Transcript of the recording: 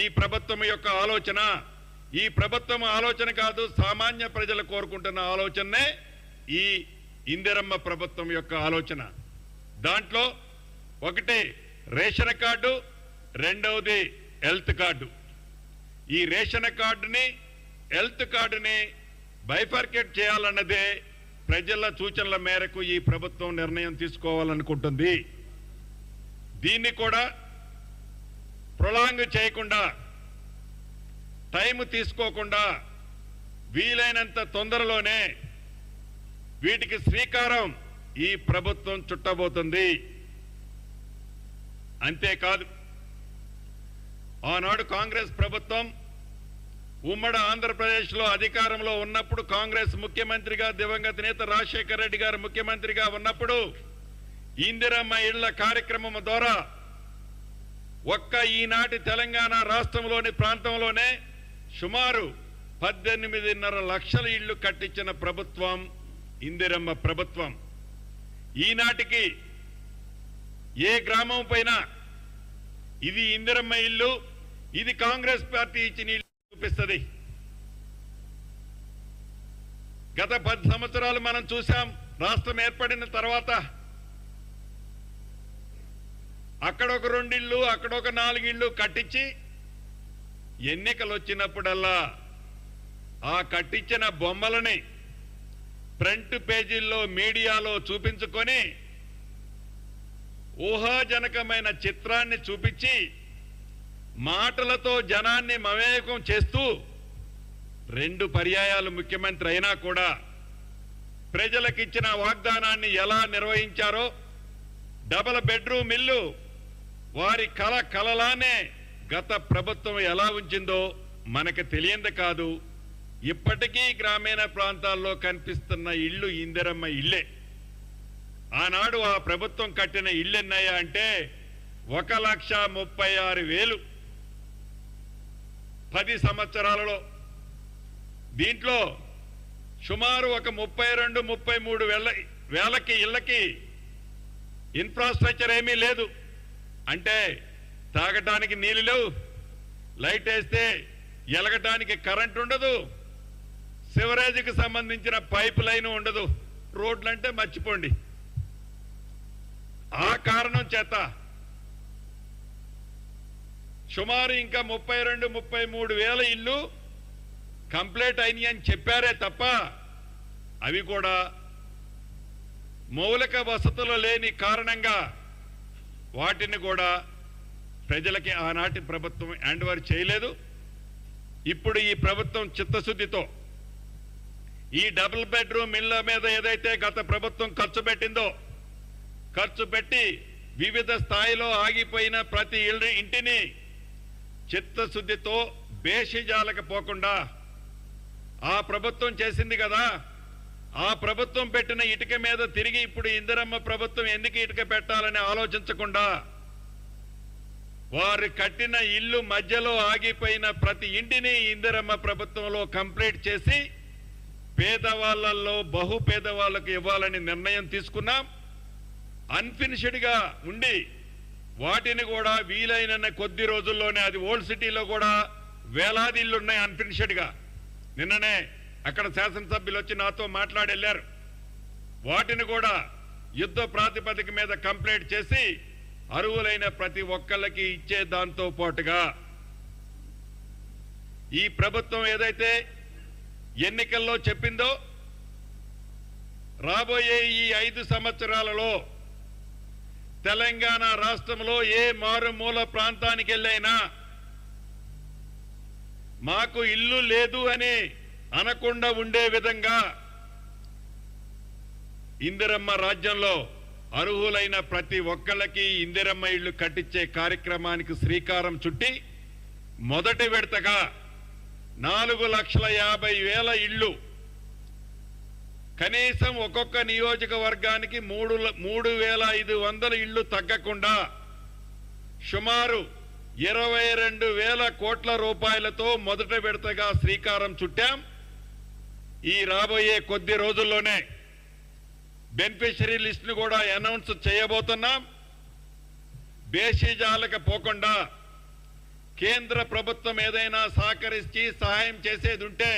ఈ ప్రభుత్వం యొక్క ఆలోచన. ఈ ప్రభుత్వం ఆలోచన కాదు, సామాన్య ప్రజలు కోరుకుంటున్న ఆలోచనే ఈ ఇందిరమ్మ ప్రభుత్వం యొక్క ఆలోచన. దాంట్లో ఒకటి రేషన్ కార్డు, రెండవది హెల్త్ కార్డు. ఈ రేషన్ కార్డుని హెల్త్ కార్డుని బైఫర్కేట్ చేయాలన్నదే ప్రజల సూచనల మేరకు ఈ ప్రభుత్వం నిర్ణయం తీసుకోవాలనుకుంటుంది. దీన్ని కూడా ప్రొలాంగ్ చేయకుండా, టైం తీసుకోకుండా వీలైనంత తొందరలోనే వీటికి శ్రీకారం ఈ ప్రభుత్వం చుట్టబోతుంది. అంతేకాదు, ఆనాడు కాంగ్రెస్ ప్రభుత్వం ఉమ్మడి ఆంధ్రప్రదేశ్లో అధికారంలో ఉన్నప్పుడు, కాంగ్రెస్ ముఖ్యమంత్రిగా దివంగత నేత రాజశేఖర రెడ్డి గారు ముఖ్యమంత్రిగా ఉన్నప్పుడు ఇందిరమ్మ ఇళ్ల కార్యక్రమం ద్వారా ఒక్క ఈనాటి తెలంగాణ రాష్ట్రంలోని ప్రాంతంలోనే సుమారు 18.5 లక్షల ఇళ్లు కట్టించిన ప్రభుత్వం ఇందిరమ్మ ప్రభుత్వం. ఈనాటికి ఏ గ్రామం పైన ఇది ఇందిరమ్మ ఇల్లు, ఇది కాంగ్రెస్ పార్టీ ఇచ్చిన ఇల్లు చూపిస్తుంది. గత 10 సంవత్సరాలు మనం చూసాం. రాష్ట్రం ఏర్పడిన తర్వాత అక్కడొక 2 ఇళ్ళు, అక్కడొక 4 ఇళ్ళు కట్టించి ఎన్నికలు వచ్చినప్పుడల్లా ఆ కట్టించిన బొమ్మలని ఫ్రంట్ పేజీల్లో మీడియాలో చూపించుకొని ఊహాజనకమైన చిత్రాన్ని చూపించి మాటలతో జనాన్ని మమేకం చేస్తూ 2 పర్యాయాలు ముఖ్యమంత్రి అయినా కూడా ప్రజలకు ఇచ్చిన వాగ్దానాన్ని ఎలా నిర్వహించారో, డబుల్ బెడ్రూమ్ ఇల్లు వారి కలలానే గత ప్రభుత్వం ఎలా ఉంచిందో మనకు తెలియంది కాదు. ఇప్పటికీ గ్రామీణ ప్రాంతాల్లో కనిపిస్తున్న ఇళ్ళు ఇందిరమ్మ ఇల్లే. ఆనాడు ఆ ప్రభుత్వం కట్టిన ఇళ్ళు ఎన్నయ్యా అంటే 1,36,000 10 సంవత్సరాలలో. దీంట్లో సుమారు ఒక 32-33 వేలకి ఇళ్ళకి ఇన్ఫ్రాస్ట్రక్చర్ ఏమీ లేదు. అంటే తాగటానికి నీళ్లు లేవు, లైట్ వేస్తే ఎలగటానికి కరెంట్ ఉండదు, సివరేజ్కి సంబంధించిన పైప్ లైన్ ఉండదు, రోడ్లంటే మర్చిపోండి. ఆ కారణం చేత సుమారు ఇంకా 32-33 వేల ఇళ్ళు కంప్లీట్ అయినాయి అని చెప్పారే తప్ప అవి కూడా మౌలిక వసతులు లేని కారణంగా వాటిని కూడా ప్రజలకి ఆనాటి ప్రభుత్వం హ్యాండ్ ఓవర్ చేయలేదు. ఇప్పుడు ఈ ప్రభుత్వం చిత్తశుద్ధితో ఈ డబుల్ బెడ్రూమ్ ఇళ్ల మీద ఏదైతే గత ప్రభుత్వం ఖర్చు పెట్టి వివిధ స్థాయిలో ఆగిపోయిన ప్రతి ఇంటిని చిత్తశుద్ధితో బేషిజాలకు పోకుండా ఆ ప్రభుత్వం చేసింది కదా, ఆ ప్రభుత్వం పెట్టిన ఇటుక మీద తిరిగి ఇప్పుడు ఇందిరమ్మ ప్రభుత్వం ఎందుకు ఇటుక పెట్టాలని ఆలోచించకుండా వారు కట్టిన ఇల్లు మధ్యలో ఆగిపోయిన ప్రతి ఇంటిని ఇందిరమ్మ ప్రభుత్వంలో కంప్లీట్ చేసి పేదవాళ్లలో బహు పేదవాళ్లకు ఇవ్వాలని నిర్ణయం తీసుకున్నాం. అన్ఫినిష్డ్ గా ఉండి వాటిని కూడా వీలైన కొద్ది రోజుల్లోనే, అది ఓల్డ్ సిటీలో కూడా వేలాది ఇళ్ళు ఉన్నాయి అన్ఫినిష్డ్ గా. నిన్ననే అక్కడ శాసనసభ్యులు వచ్చి నాతో మాట్లాడి వెళ్ళారు. వాటిని కూడా యుద్ధ ప్రాతిపదిక మీద కంప్లీట్ చేసి అర్హులైన ప్రతి ఒక్కళ్ళకి ఇచ్చే దాంతో పాటుగా ఈ ప్రభుత్వం ఏదైతే ఎన్నికల్లో చెప్పిందో రాబోయే ఈ 5 సంవత్సరాలలో తెలంగాణ రాష్ట్రంలో ఏ మారుమూల ప్రాంతానికి వెళ్ళైనా మాకు ఇల్లు లేదు అని అనకుండా ఉండే విధంగా ఇందిరమ్మ రాజ్యంలో అర్హులైన ప్రతి ఒక్కళ్ళకి ఇందిరమ్మ ఇళ్లు కట్టించే కార్యక్రమానికి శ్రీకారం చుట్టి మొదటి విడతగా 4,50,000 ఇళ్లు, కనీసం ఒక్కొక్క నియోజకవర్గానికి 3,500 ఇళ్లు తగ్గకుండా సుమారు 22,000 కోట్ల రూపాయలతో మొదటి విడతగా శ్రీకారం చుట్టాం. ఈ రాబోయే కొద్ది రోజుల్లోనే బెనిఫిషరీ లిస్ట్ ను కూడా అనౌన్స్ చేయబోతున్నాం. బేషిజాలకు పోకుండా కేంద్ర ప్రభుత్వం ఏదైనా సహకరించి సహాయం చేసేది ఉంటే